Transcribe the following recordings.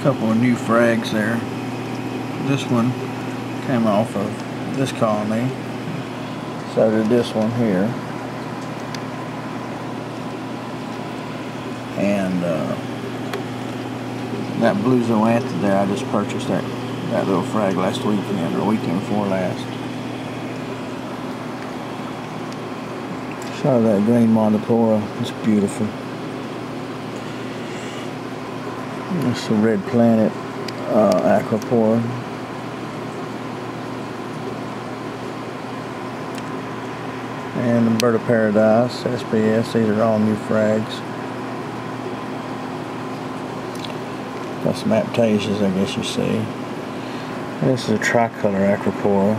couple of new frags there. This one came off of this colony. So did this one here. And that blue zoantha there, I just purchased that little frag last weekend, or weekend before last. Saw that green Montipora. It's beautiful. It's the red planet aquapora. And the bird of paradise, SPS. These are all new frags. Got some aptasias, I guess you see. This is a tricolor aquapora.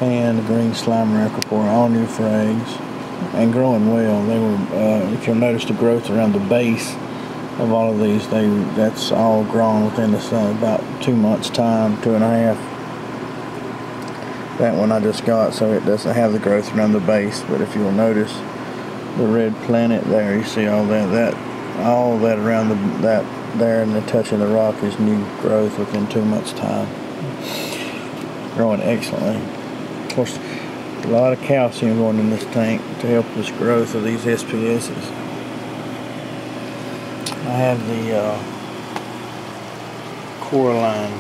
And the green slimer aquapora, all new frags. And growing well. They were, if you'll notice the growth around the base of all of these, that's all grown within about 2 months' time, 2.5. That one I just got, so it doesn't have the growth around the base. But if you'll notice the red planet there, you see all that around that there, and the touch of the rock is new growth within 2 months' time. Growing excellently. Of course, a lot of calcium going in this tank to help this growth of these SPSs. I have the Coraline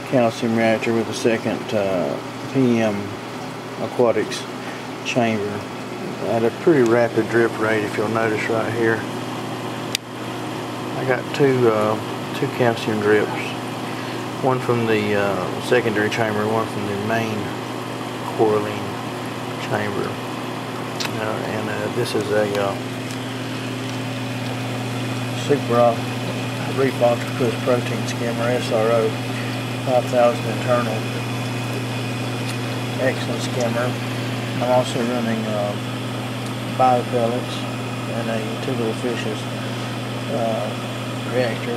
calcium reactor with a second PM aquatics chamber at a pretty rapid drip rate, if you'll notice right here. I got two calcium drips, one from the secondary chamber, one from the main Coraline chamber, and this is a Super Reef Octopus Protein Skimmer SRO 5000 internal. Excellent skimmer. I'm also running bio pellets and a two little fishes reactor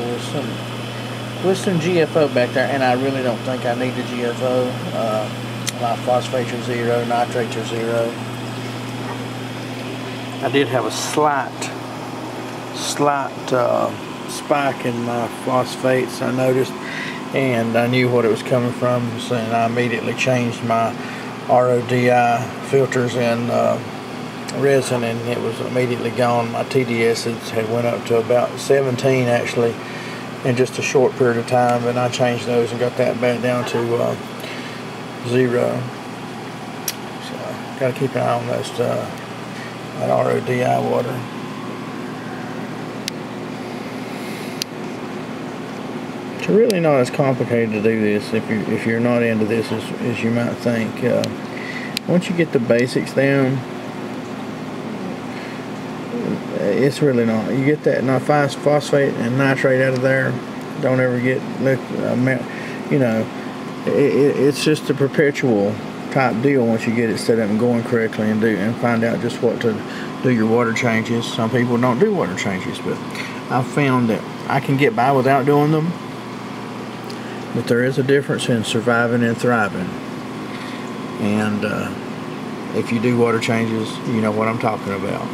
with some GFO back there, and I really don't think I need the GFO. My phosphates are 0, nitrates are 0. I did have a slight spike in my phosphates, I noticed, and I knew what it was coming from, and I immediately changed my RODI filters and resin, and it was immediately gone. My TDSs had went up to about 17 actually in just a short period of time, and I changed those and got that back down to 0. So got to keep an eye on that RODI water. It's really not as complicated to do this if you're not into this as you might think. Once you get the basics down, it's really not. You get that phosphate and nitrate out of there. Don't ever get it's just a perpetual type deal once you get it set up and going correctly, and find out just what to do your water changes. Some people don't do water changes, but I've found that I can get by without doing them. But there is a difference in surviving and thriving. And if you do water changes, you know what I'm talking about.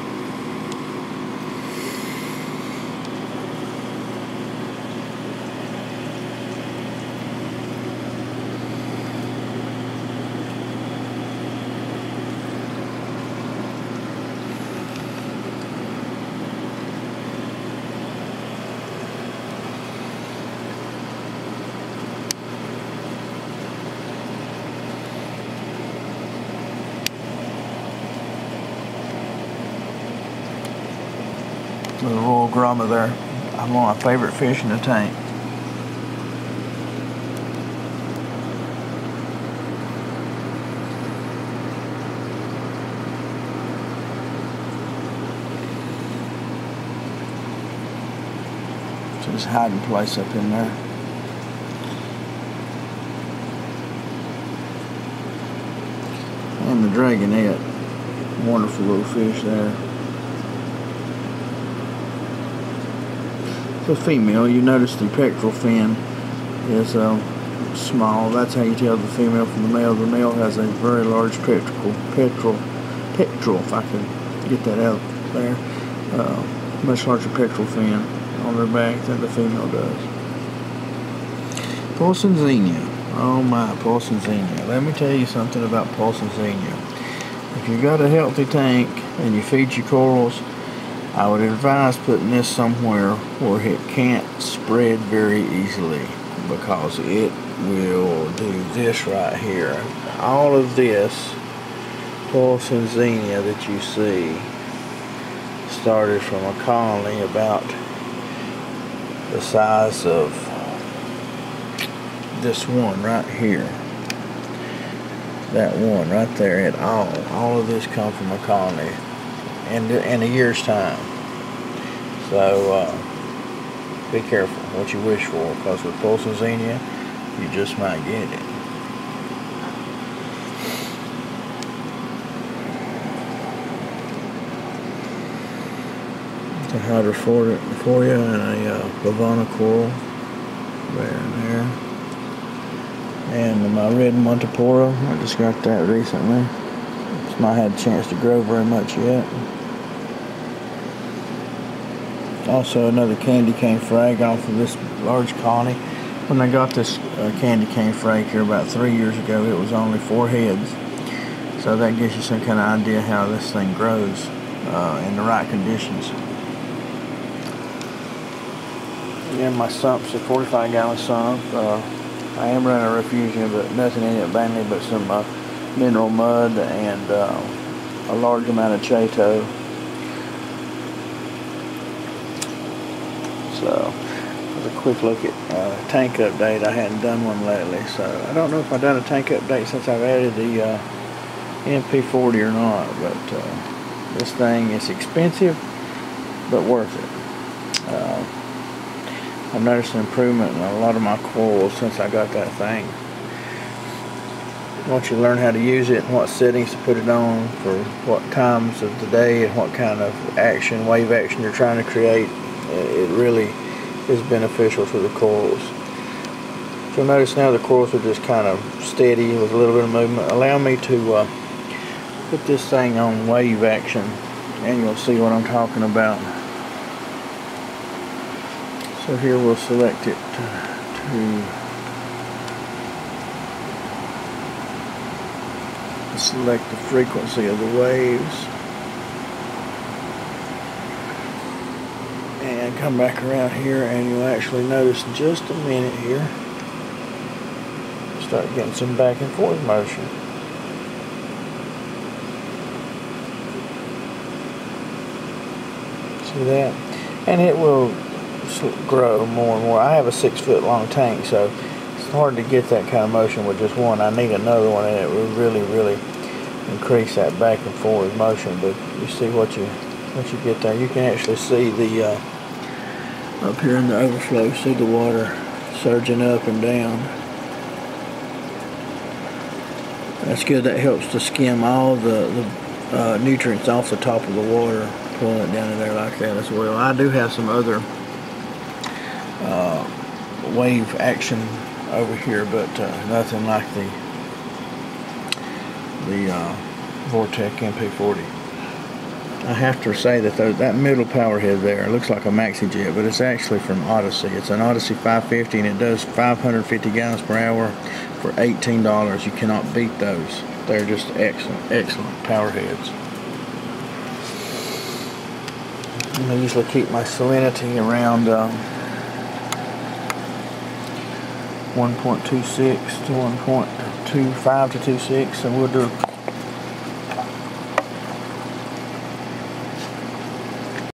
The Royal Gromma there. I'm one of my favorite fish in the tank. So just hiding place up in there. And the dragonette. Wonderful little fish there. The female, you notice the pectoral fin is small. That's how you tell the female from the male. The male has a very large pectoral, if I can get that out there. much larger pectoral fin on their back than the female does. Pulsing Xenia. Oh my, Pulsing Xenia. Let me tell you something about Pulsing Xenia. If you've got a healthy tank and you feed your corals, I would advise putting this somewhere where it can't spread very easily, because it will do this right here. All of this Pulsing Xenia that you see started from a colony about the size of this one right here. That one right there. All of this come from a colony in a year's time. So be careful what you wish for, because with Pulsing Xenia you just might get it. A hydrophoria and a Bavana coral there and there, and my red Montipora. I just got that recently. It's not had a chance to grow very much yet. Also another candy cane frag off of this large colony. When I got this candy cane frag here about 3 years ago, it was only 4 heads. So that gives you some kind of idea how this thing grows in the right conditions. Again, my sump's a 45-gallon sump. I am running a refugium, but nothing in it mainly but some mineral mud and a large amount of Chato. So, a quick look at tank update. I hadn't done one lately, so I don't know if I've done a tank update since I've added the MP40 or not, but this thing is expensive but worth it. I've noticed an improvement in a lot of my corals since I got that thing. Once you learn how to use it and what settings to put it on for what times of the day and what kind of action, wave action you're trying to create, it really is beneficial to the corals. So notice now the corals are just kind of steady with a little bit of movement. Allow me to put this thing on wave action and you'll see what I'm talking about. So here we'll select it to select the frequency of the waves. And come back around here and you'll actually notice in just a minute here, start getting some back and forth motion. See that? And it will grow more and more. I have a 6-foot long tank, so it's hard to get that kind of motion with just one. I need another one, and it will really increase that back and forth motion. But you see what you get there. You can actually see the up here in the overflow, see the water surging up and down. That's good. That helps to skim all the nutrients off the top of the water, pulling it down in there like that as well. I do have some other wave action over here, but nothing like the Vortec MP40. I have to say that that middle power head there looks like a Maxi Jet, but it's actually from Odyssey. It's an Odyssey 550, and it does 550 gallons per hour for $18. You cannot beat those. They're just excellent power heads. And I usually keep my salinity around 1.26 to 1.25 to 26, and we'll do a